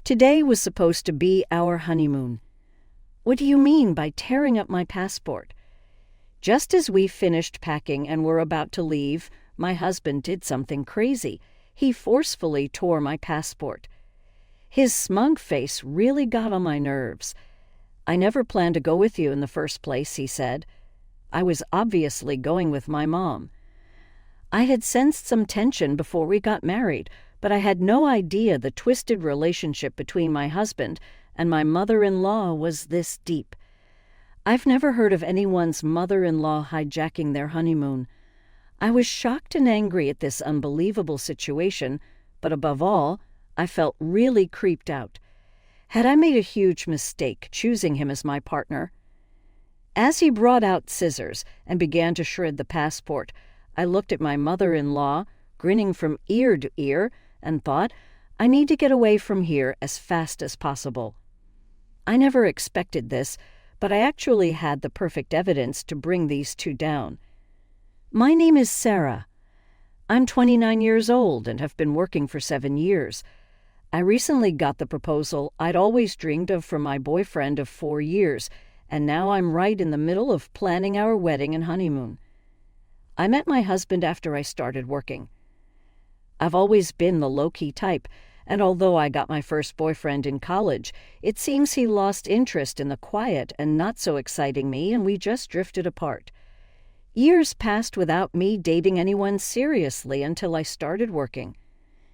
Today was supposed to be our honeymoon. What do you mean by tearing up my passport? Just as we finished packing and were about to leave, my husband did something crazy. He forcefully tore my passport. His smug face really got on my nerves. "I never planned to go with you in the first place," he said. I was obviously going with my mom. I had sensed some tension before we got married, but I had no idea the twisted relationship between my husband and my mother-in-law was this deep. I've never heard of anyone's mother-in-law hijacking their honeymoon. I was shocked and angry at this unbelievable situation, but above all, I felt really creeped out. Had I made a huge mistake choosing him as my partner? As he brought out scissors and began to shred the passport, I looked at my mother-in-law, grinning from ear to ear, and thought, I need to get away from here as fast as possible. I never expected this, but I actually had the perfect evidence to bring these two down. My name is Sarah. I'm 29 years old and have been working for 7 years. I recently got the proposal I'd always dreamed of from my boyfriend of 4 years, and now I'm right in the middle of planning our wedding and honeymoon. I met my husband after I started working. I've always been the low-key type, and although I got my first boyfriend in college, it seems he lost interest in the quiet and not-so-exciting me, and we just drifted apart. Years passed without me dating anyone seriously until I started working.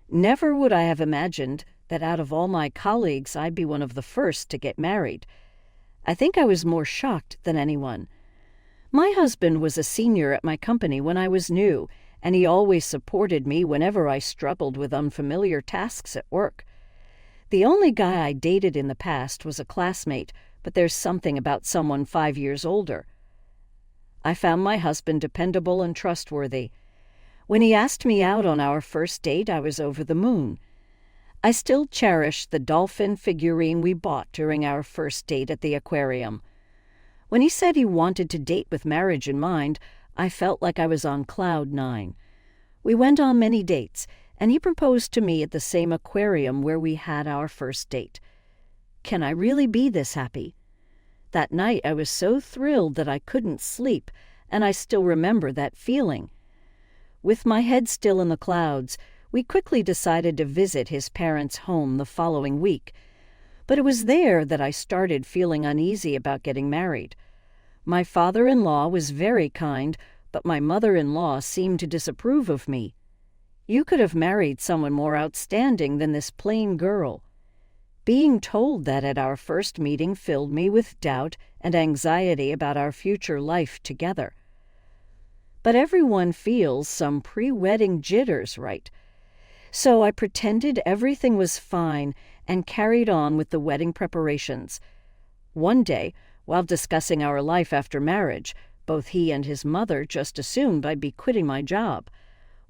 Never would I have imagined that out of all my colleagues I'd be one of the first to get married. I think I was more shocked than anyone. My husband was a senior at my company when I was new, and he always supported me whenever I struggled with unfamiliar tasks at work. The only guy I dated in the past was a classmate, but there's something about someone 5 years older. I found my husband dependable and trustworthy. When he asked me out on our first date, I was over the moon. I still cherish the dolphin figurine we bought during our first date at the aquarium. When he said he wanted to date with marriage in mind, I felt like I was on cloud 9. We went on many dates, and he proposed to me at the same aquarium where we had our first date. Can I really be this happy? That night I was so thrilled that I couldn't sleep, and I still remember that feeling. With my head still in the clouds, we quickly decided to visit his parents' home the following week. But it was there that I started feeling uneasy about getting married. My father-in-law was very kind, but my mother-in-law seemed to disapprove of me. You could have married someone more outstanding than this plain girl. Being told that at our first meeting filled me with doubt and anxiety about our future life together. But everyone feels some pre-wedding jitters, right? So I pretended everything was fine and carried on with the wedding preparations. One day, while discussing our life after marriage, both he and his mother just assumed I'd be quitting my job.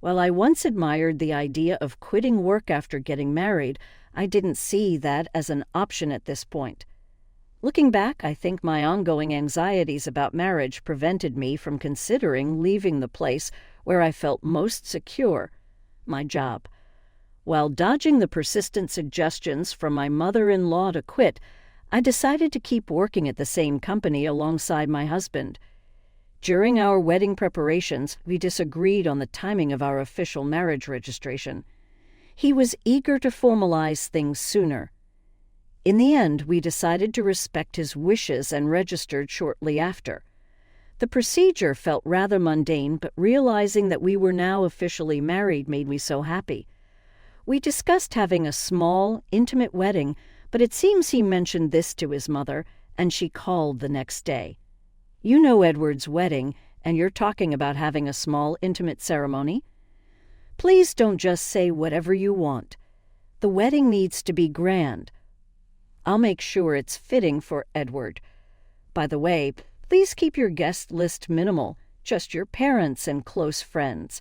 While I once admired the idea of quitting work after getting married, I didn't see that as an option at this point. Looking back, I think my ongoing anxieties about marriage prevented me from considering leaving the place where I felt most secure, my job. While dodging the persistent suggestions from my mother-in-law to quit, I decided to keep working at the same company alongside my husband. During our wedding preparations, we disagreed on the timing of our official marriage registration. He was eager to formalize things sooner. In the end, we decided to respect his wishes and registered shortly after. The procedure felt rather mundane, but realizing that we were now officially married made me so happy. We discussed having a small, intimate wedding, but it seems he mentioned this to his mother, and she called the next day. You know Edward's wedding, and you're talking about having a small, intimate ceremony? Please don't just say whatever you want. The wedding needs to be grand. I'll make sure it's fitting for Edward. By the way, please keep your guest list minimal, just your parents and close friends.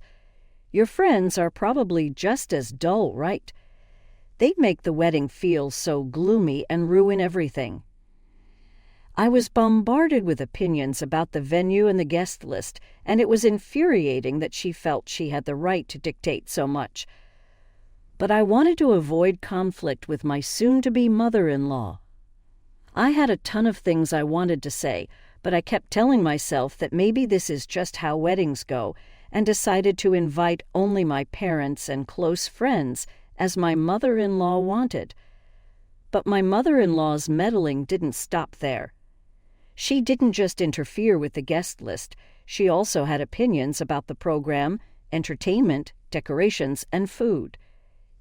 Your friends are probably just as dull, right? They'd make the wedding feel so gloomy and ruin everything. I was bombarded with opinions about the venue and the guest list, and it was infuriating that she felt she had the right to dictate so much. but I wanted to avoid conflict with my soon-to-be mother-in-law. I had a ton of things I wanted to say, but I kept telling myself that maybe this is just how weddings go, and decided to invite only my parents and close friends, as my mother-in-law wanted. But my mother-in-law's meddling didn't stop there. She didn't just interfere with the guest list, she also had opinions about the program, entertainment, decorations, and food.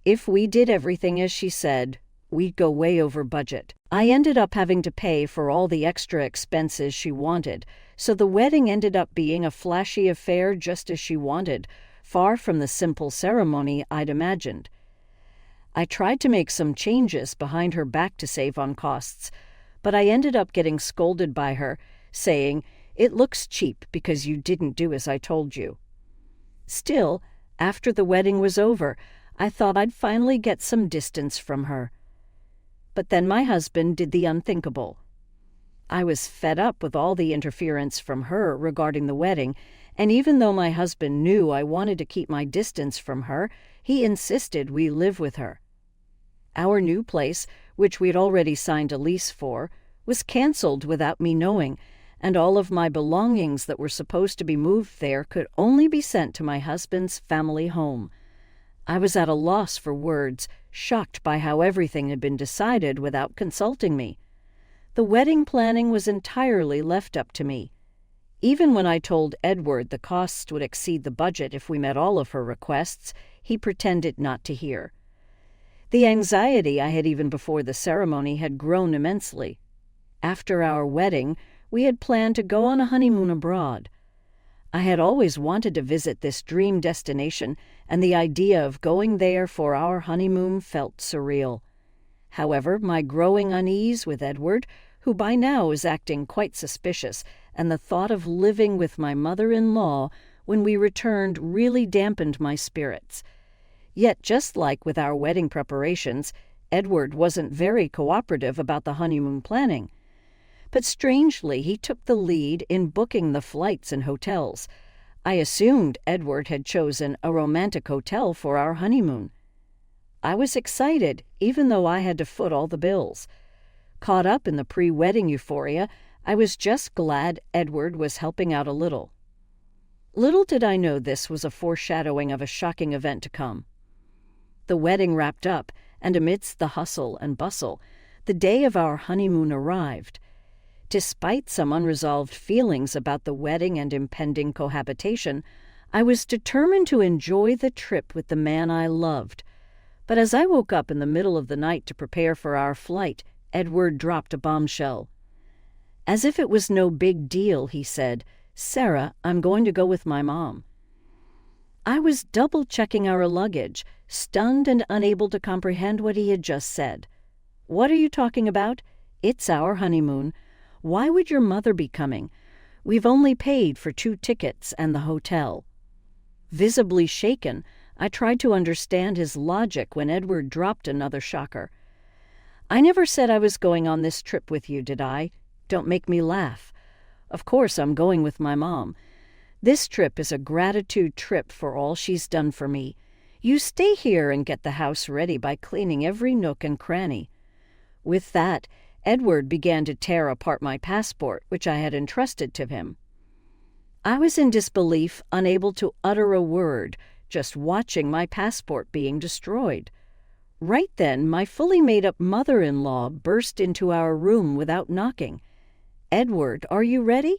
If we did everything as she said, we'd go way over budget. I ended up having to pay for all the extra expenses she wanted, so the wedding ended up being a flashy affair just as she wanted, far from the simple ceremony I'd imagined. I tried to make some changes behind her back to save on costs, but I ended up getting scolded by her, saying, "It looks cheap because you didn't do as I told you." Still, after the wedding was over, I thought I'd finally get some distance from her. But then my husband did the unthinkable. I was fed up with all the interference from her regarding the wedding, and even though my husband knew I wanted to keep my distance from her, he insisted we live with her. Our new place, which we'd already signed a lease for, was canceled without me knowing, and all of my belongings that were supposed to be moved there could only be sent to my husband's family home. I was at a loss for words, shocked by how everything had been decided without consulting me. The wedding planning was entirely left up to me. Even when I told Edward the costs would exceed the budget if we met all of her requests, he pretended not to hear. The anxiety I had even before the ceremony had grown immensely. After our wedding, we had planned to go on a honeymoon abroad. I had always wanted to visit this dream destination, and the idea of going there for our honeymoon felt surreal. However, my growing unease with Edward, who by now was acting quite suspicious, and the thought of living with my mother-in-law when we returned really dampened my spirits. Yet, just like with our wedding preparations, Edward wasn't very cooperative about the honeymoon planning. But strangely, he took the lead in booking the flights and hotels. I assumed Edward had chosen a romantic hotel for our honeymoon. I was excited, even though I had to foot all the bills. Caught up in the pre-wedding euphoria, I was just glad Edward was helping out a little. Little did I know this was a foreshadowing of a shocking event to come. The wedding wrapped up, and amidst the hustle and bustle, the day of our honeymoon arrived. Despite some unresolved feelings about the wedding and impending cohabitation, I was determined to enjoy the trip with the man I loved. But as I woke up in the middle of the night to prepare for our flight, Edward dropped a bombshell. As if it was no big deal, he said, "Sarah, I'm going to go with my mom." I was double-checking our luggage, stunned and unable to comprehend what he had just said. "What are you talking about? It's our honeymoon. Why would your mother be coming? We've only paid for 2 tickets and the hotel." Visibly shaken, I tried to understand his logic when Edward dropped another shocker. "I never said I was going on this trip with you, did I? Don't make me laugh. Of course I'm going with my mom. This trip is a gratitude trip for all she's done for me. You stay here and get the house ready by cleaning every nook and cranny." With that, Edward began to tear apart my passport, which I had entrusted to him. I was in disbelief, unable to utter a word, just watching my passport being destroyed. Right then, my fully made-up mother-in-law burst into our room without knocking. "Edward, are you ready?"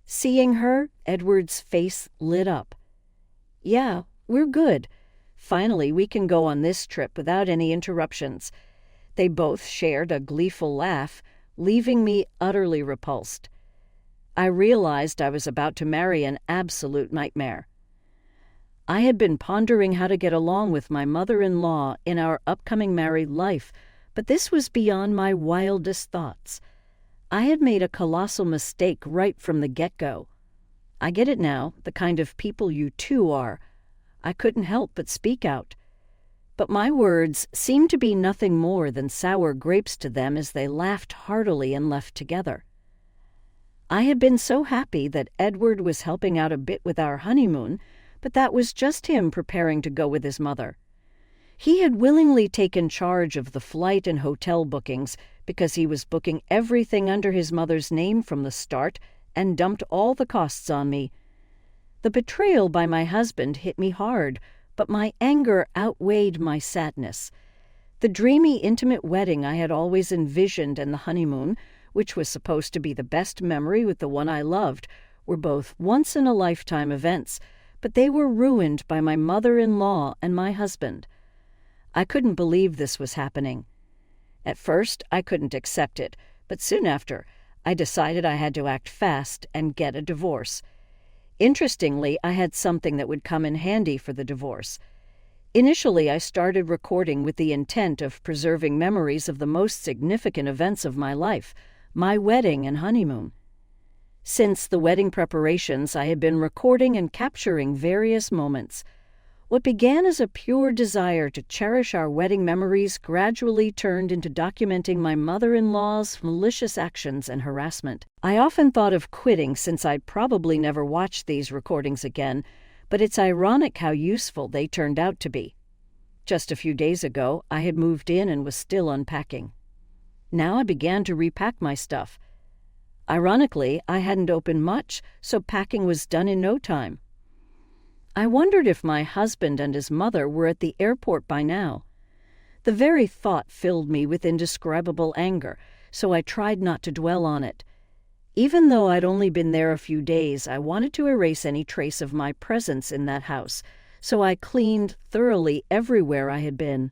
Seeing her, Edward's face lit up. "Yeah, we're good. Finally, we can go on this trip without any interruptions." They both shared a gleeful laugh, leaving me utterly repulsed. I realized I was about to marry an absolute nightmare. I had been pondering how to get along with my mother-in-law in our upcoming married life, but this was beyond my wildest thoughts. I had made a colossal mistake right from the get-go. I get it now, the kind of people you two are. I couldn't help but speak out. But my words seemed to be nothing more than sour grapes to them as they laughed heartily and left together. I had been so happy that Edward was helping out a bit with our honeymoon, but that was just him preparing to go with his mother. He had willingly taken charge of the flight and hotel bookings because he was booking everything under his mother's name from the start and dumped all the costs on me. The betrayal by my husband hit me hard, but my anger outweighed my sadness. The dreamy, intimate wedding I had always envisioned and the honeymoon, which was supposed to be the best memory with the one I loved, were both once-in-a-lifetime events, but they were ruined by my mother-in-law and my husband. I couldn't believe this was happening. At first, I couldn't accept it, but soon after, I decided I had to act fast and get a divorce. Interestingly, I had something that would come in handy for the divorce. Initially, I started recording with the intent of preserving memories of the most significant events of my life, my wedding and honeymoon. Since the wedding preparations, I had been recording and capturing various moments. What began as a pure desire to cherish our wedding memories gradually turned into documenting my mother-in-law's malicious actions and harassment. I often thought of quitting since I'd probably never watch these recordings again, but it's ironic how useful they turned out to be. Just a few days ago, I had moved in and was still unpacking. Now I began to repack my stuff. Ironically, I hadn't opened much, so packing was done in no time. I wondered if my husband and his mother were at the airport by now. The very thought filled me with indescribable anger, so I tried not to dwell on it. Even though I'd only been there a few days, I wanted to erase any trace of my presence in that house, so I cleaned thoroughly everywhere I had been.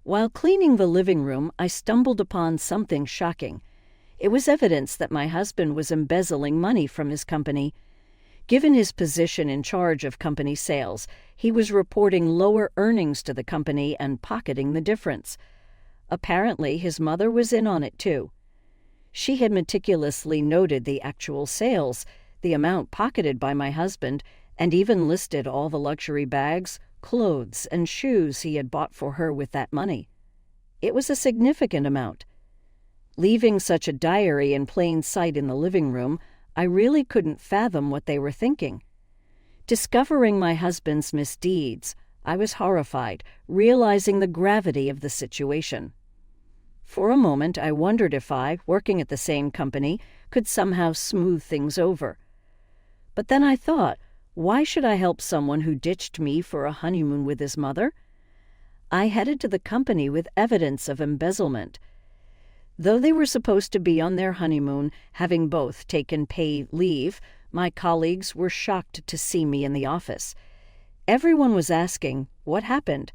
While cleaning the living room, I stumbled upon something shocking. It was evidence that my husband was embezzling money from his company. Given his position in charge of company sales, he was reporting lower earnings to the company and pocketing the difference. Apparently, his mother was in on it too. She had meticulously noted the actual sales, the amount pocketed by my husband, and even listed all the luxury bags, clothes, and shoes he had bought for her with that money. It was a significant amount. Leaving such a diary in plain sight in the living room, I really couldn't fathom what they were thinking. Discovering my husband's misdeeds, I was horrified, realizing the gravity of the situation. For a moment, I wondered if I, working at the same company, could somehow smooth things over. But then I thought, why should I help someone who ditched me for a honeymoon with his mother? I headed to the company with evidence of embezzlement. Though they were supposed to be on their honeymoon, having both taken paid leave, my colleagues were shocked to see me in the office. Everyone was asking, "What happened?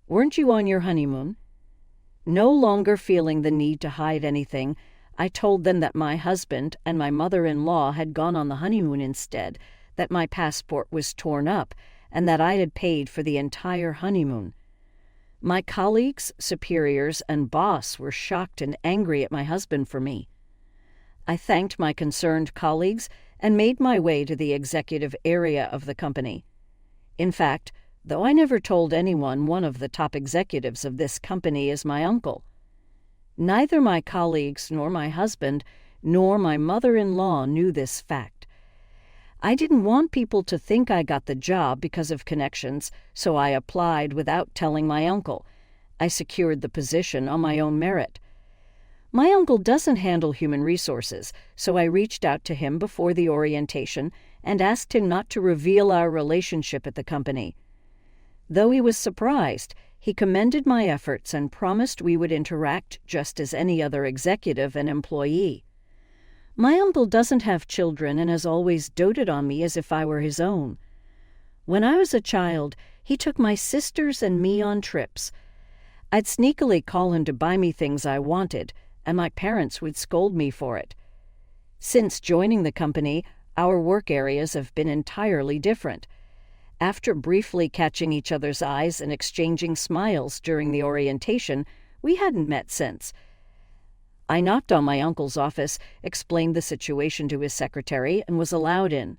Weren't you on your honeymoon?" No longer feeling the need to hide anything, I told them that my husband and my mother-in-law had gone on the honeymoon instead, that my passport was torn up, and that I had paid for the entire honeymoon. My colleagues, superiors, and boss were shocked and angry at my husband for me. I thanked my concerned colleagues and made my way to the executive area of the company. In fact, though I never told anyone, one of the top executives of this company is my uncle. Neither my colleagues nor my husband nor my mother-in-law knew this fact. I didn't want people to think I got the job because of connections, so I applied without telling my uncle. I secured the position on my own merit. My uncle doesn't handle human resources, so I reached out to him before the orientation and asked him not to reveal our relationship at the company. Though he was surprised, he commended my efforts and promised we would interact just as any other executive and employee. My uncle doesn't have children and has always doted on me as if I were his own. When I was a child, he took my sisters and me on trips. I'd sneakily call him to buy me things I wanted, and my parents would scold me for it. Since joining the company, our work areas have been entirely different. After briefly catching each other's eyes and exchanging smiles during the orientation, we hadn't met since. I knocked on my uncle's office, explained the situation to his secretary, and was allowed in.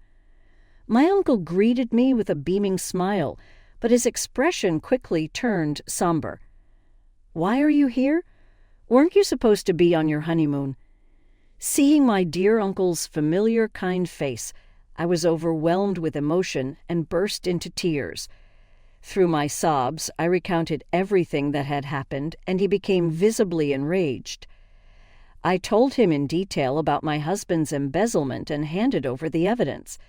My uncle greeted me with a beaming smile, but his expression quickly turned somber. "Why are you here? Weren't you supposed to be on your honeymoon?" Seeing my dear uncle's familiar, kind face, I was overwhelmed with emotion and burst into tears. Through my sobs, I recounted everything that had happened, and he became visibly enraged. I told him in detail about my husband's embezzlement and handed over the evidence.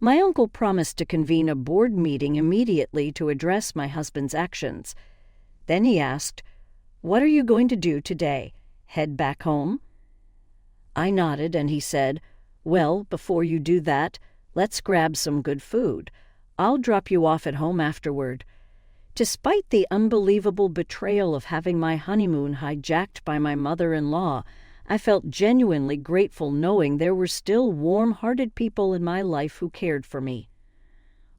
My uncle promised to convene a board meeting immediately to address my husband's actions. Then he asked, "What are you going to do today? Head back home?" I nodded, and he said, "Well, before you do that, let's grab some good food. I'll drop you off at home afterward." Despite the unbelievable betrayal of having my honeymoon hijacked by my mother-in-law, I felt genuinely grateful knowing there were still warm-hearted people in my life who cared for me.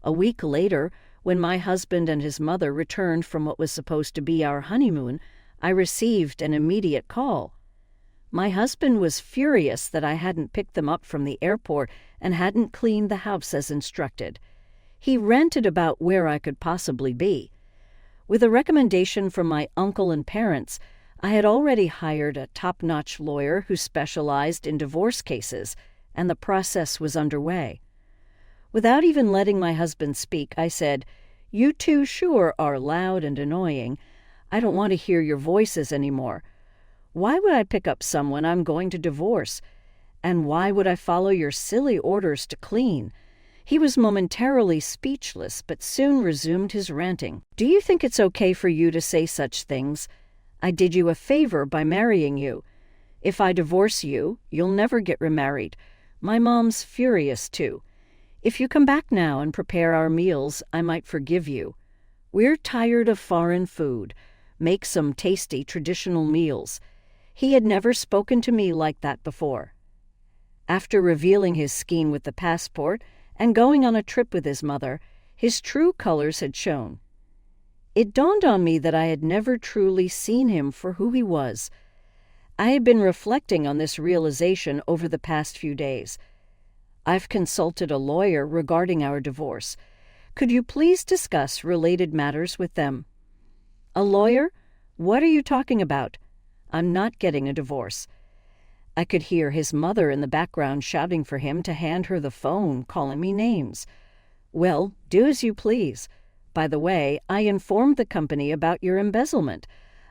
A week later, when my husband and his mother returned from what was supposed to be our honeymoon, I received an immediate call. My husband was furious that I hadn't picked them up from the airport and hadn't cleaned the house as instructed. He ranted about where I could possibly be. With a recommendation from my uncle and parents, I had already hired a top-notch lawyer who specialized in divorce cases, and the process was underway. Without even letting my husband speak, I said, "You two sure are loud and annoying. I don't want to hear your voices anymore. Why would I pick up someone I'm going to divorce? And why would I follow your silly orders to clean?" He was momentarily speechless, but soon resumed his ranting. "Do you think it's okay for you to say such things? I did you a favor by marrying you. If I divorce you, you'll never get remarried. My mom's furious too. If you come back now and prepare our meals, I might forgive you. We're tired of foreign food. Make some tasty traditional meals." He had never spoken to me like that before. After revealing his scheme with the passport and going on a trip with his mother, his true colors had shown. It dawned on me that I had never truly seen him for who he was. I had been reflecting on this realization over the past few days. "I've consulted a lawyer regarding our divorce. Could you please discuss related matters with them?" "A lawyer? What are you talking about? I'm not getting a divorce." I could hear his mother in the background shouting for him to hand her the phone, calling me names. "Well, do as you please. By the way, I informed the company about your embezzlement.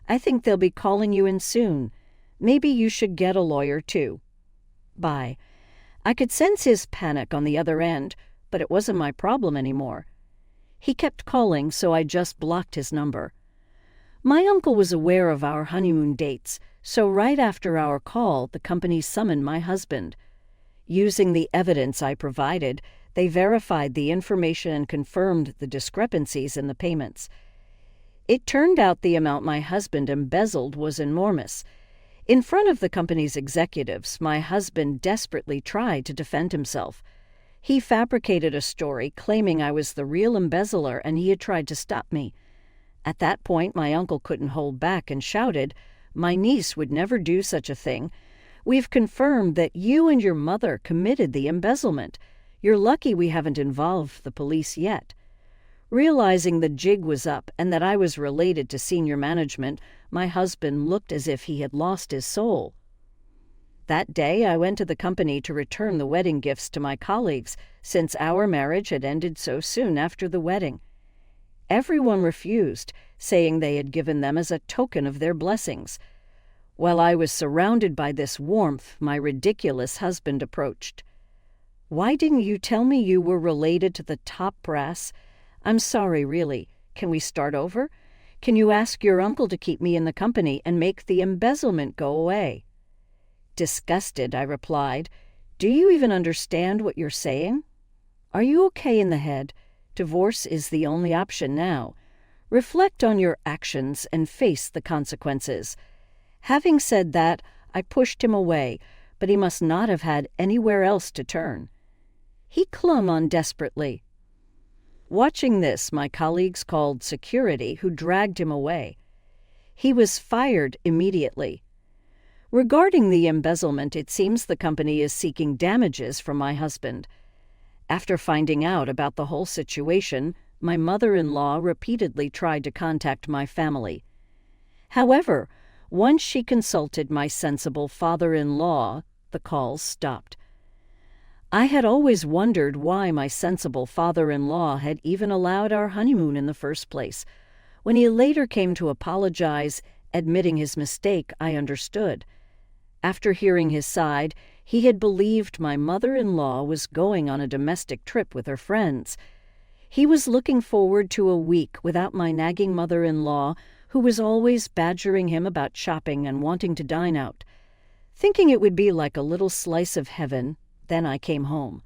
I think they'll be calling you in soon. Maybe you should get a lawyer too. Bye." I could sense his panic on the other end, but it wasn't my problem anymore. He kept calling, so I just blocked his number. My uncle was aware of our honeymoon dates, so right after our call, the company summoned my husband. Using the evidence I provided, they verified the information and confirmed the discrepancies in the payments. It turned out the amount my husband embezzled was enormous. In front of the company's executives, my husband desperately tried to defend himself. He fabricated a story claiming I was the real embezzler and he had tried to stop me. At that point, my uncle couldn't hold back and shouted, "My niece would never do such a thing. We've confirmed that you and your mother committed the embezzlement. You're lucky we haven't involved the police yet." Realizing the jig was up and that I was related to senior management, my husband looked as if he had lost his soul. That day, I went to the company to return the wedding gifts to my colleagues, since our marriage had ended so soon after the wedding. Everyone refused, saying they had given them as a token of their blessings. While I was surrounded by this warmth, my ridiculous husband approached. "Why didn't you tell me you were related to the top brass? I'm sorry, really. Can we start over? Can you ask your uncle to keep me in the company and make the embezzlement go away?" Disgusted, I replied, "Do you even understand what you're saying? Are you okay in the head? Divorce is the only option now. Reflect on your actions and face the consequences." Having said that, I pushed him away, but he must not have had anywhere else to turn. He clung on desperately. Watching this, my colleagues called security, who dragged him away. He was fired immediately. Regarding the embezzlement, it seems the company is seeking damages from my husband. After finding out about the whole situation, my mother-in-law repeatedly tried to contact my family. However, once she consulted my sensible father-in-law, the calls stopped. I had always wondered why my sensible father-in-law had even allowed our honeymoon in the first place. When he later came to apologize, admitting his mistake, I understood. After hearing his side, he had believed my mother-in-law was going on a domestic trip with her friends. He was looking forward to a week without my nagging mother-in-law, who was always badgering him about shopping and wanting to dine out. Thinking it would be like a little slice of heaven, then I came home.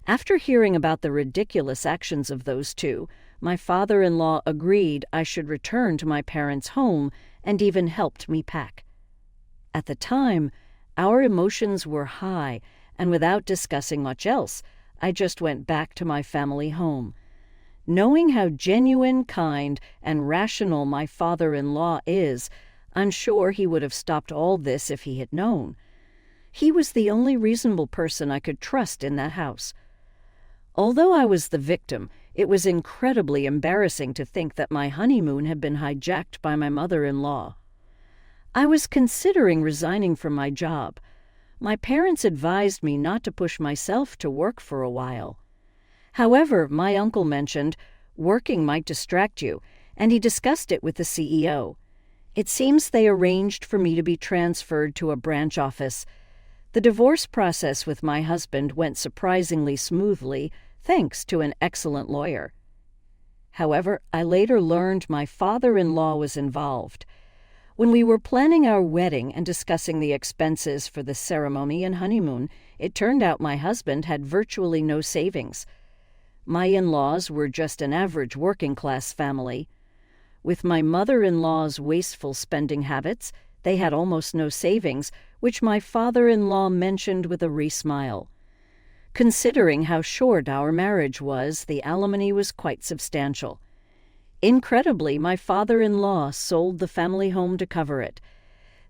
After hearing about the ridiculous actions of those two, my father-in-law agreed I should return to my parents' home and even helped me pack. At the time, our emotions were high, and without discussing much else, I just went back to my family home. Knowing how genuine, kind, and rational my father-in-law is, I'm sure he would have stopped all this if he had known. He was the only reasonable person I could trust in that house. Although I was the victim, it was incredibly embarrassing to think that my honeymoon had been hijacked by my mother-in-law. I was considering resigning from my job. My parents advised me not to push myself to work for a while. However, my uncle mentioned, working might distract you, and he discussed it with the CEO. It seems they arranged for me to be transferred to a branch office. The divorce process with my husband went surprisingly smoothly, thanks to an excellent lawyer. However, I later learned my father-in-law was involved. When we were planning our wedding and discussing the expenses for the ceremony and honeymoon, it turned out my husband had virtually no savings. My in-laws were just an average working-class family. With my mother-in-law's wasteful spending habits, they had almost no savings, which my father-in-law mentioned with a wry smile. Considering how short our marriage was, the alimony was quite substantial. Incredibly, my father-in-law sold the family home to cover it.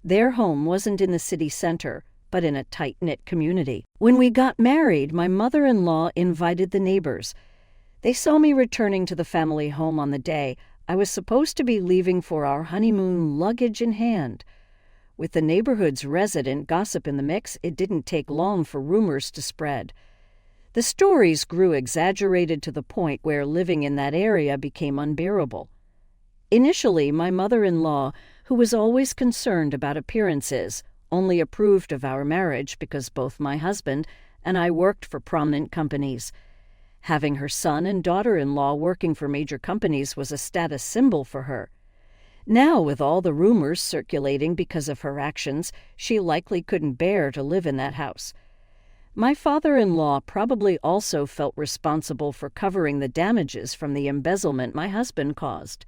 Their home wasn't in the city center, but in a tight-knit community. When we got married, my mother-in-law invited the neighbors. They saw me returning to the family home on the day I was supposed to be leaving for our honeymoon, luggage in hand. With the neighborhood's resident gossip in the mix, it didn't take long for rumors to spread. The stories grew exaggerated to the point where living in that area became unbearable. Initially, my mother-in-law, who was always concerned about appearances, only approved of our marriage because both my husband and I worked for prominent companies. Having her son and daughter-in-law working for major companies was a status symbol for her. Now, with all the rumors circulating because of her actions, she likely couldn't bear to live in that house. My father-in-law probably also felt responsible for covering the damages from the embezzlement my husband caused.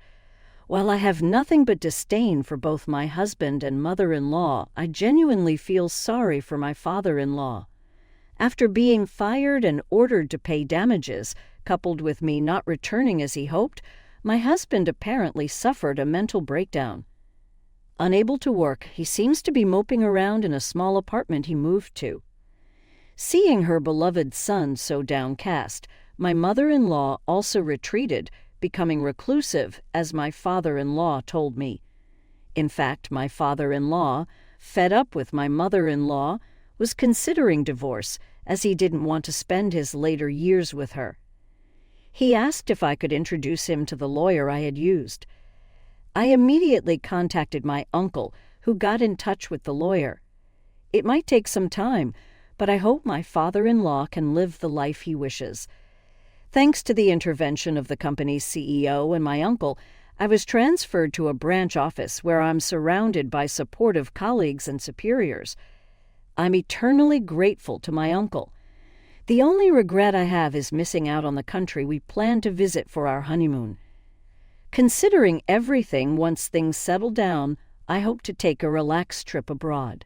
While I have nothing but disdain for both my husband and mother-in-law, I genuinely feel sorry for my father-in-law. After being fired and ordered to pay damages, coupled with me not returning as he hoped, my husband apparently suffered a mental breakdown. Unable to work, he seems to be moping around in a small apartment he moved to. Seeing her beloved son so downcast, my mother-in-law also retreated, becoming reclusive, as my father-in-law told me. In fact, my father-in-law, fed up with my mother-in-law, was considering divorce, as he didn't want to spend his later years with her. He asked if I could introduce him to the lawyer I had used. I immediately contacted my uncle, who got in touch with the lawyer. It might take some time, but I hope my father-in-law can live the life he wishes. Thanks to the intervention of the company's CEO and my uncle, I was transferred to a branch office where I'm surrounded by supportive colleagues and superiors. I'm eternally grateful to my uncle. The only regret I have is missing out on the country we planned to visit for our honeymoon. Considering everything once things settle down, I hope to take a relaxed trip abroad.